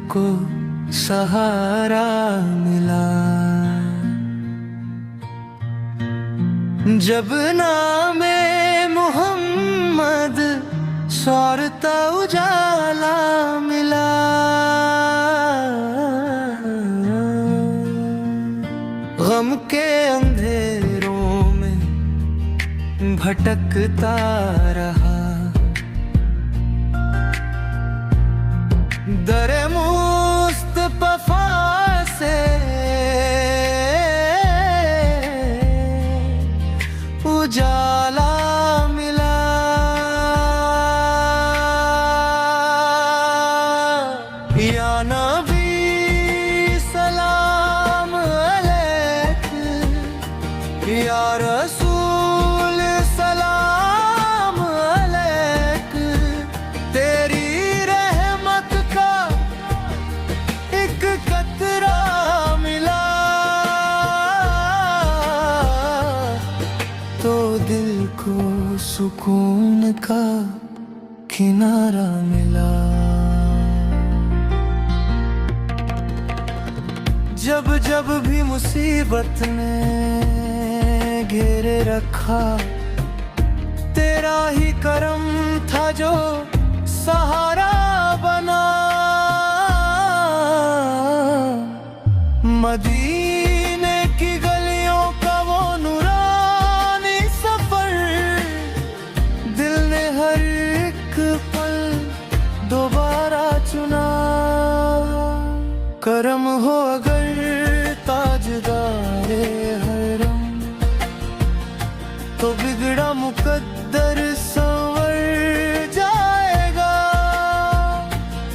को सहारा मिला। जब नामे मोहम्मद सौरता उजाला मिला। गम के अंधेरों में भटकता रहा। दरे मुस्तफा से उजाला मिला। या नबी सलाम अलैक, या रसूल सलाम अलैक। तेरी रहमत का एक कतरा मिला तो दिल को सुकून का किनारा मिला। जब जब भी मुसीबत ने घेरे रखा, तेरा ही करम था जो सहारा बना। मदीने की गलियों का वो नूरानी सफर, दिल ने हर एक पल दोबारा चुना। करम हो अगर ताजदारे हरम, तो बिगड़ा मुकद्दर संवर जाएगा।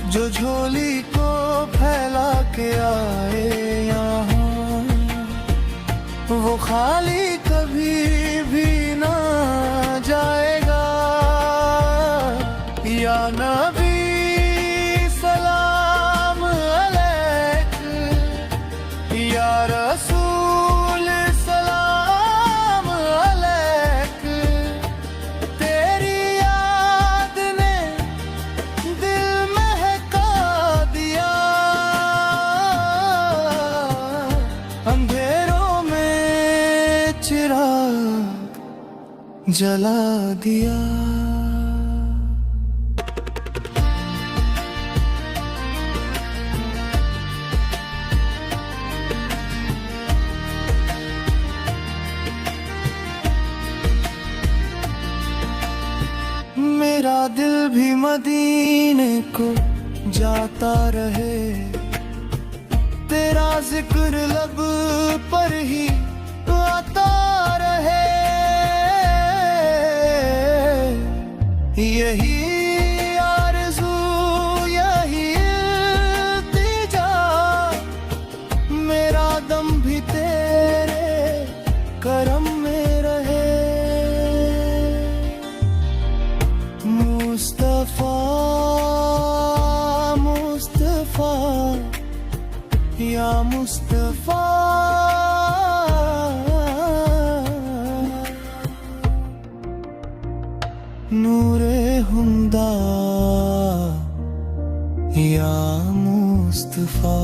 जो झोली को फैला के आए यहाँ, वो खाली कभी भी ना जाएगा। या नबी सलाम अलैक, या रसूल सलाम अलैक। तेरी याद ने दिल महका दिया, अंधेरों में चिराग जला दिया। मेरा दिल भी मदीने को जाता रहे, तेरा जिक्र लब पर ही आता रहे। यही आरज़ू यही इल्तिजा, मेरा दम भी तेरे करम में रहे। मुस्तफा मुस्तफा या मुस्तफा, नूरे हुंदा या मुस्तफा।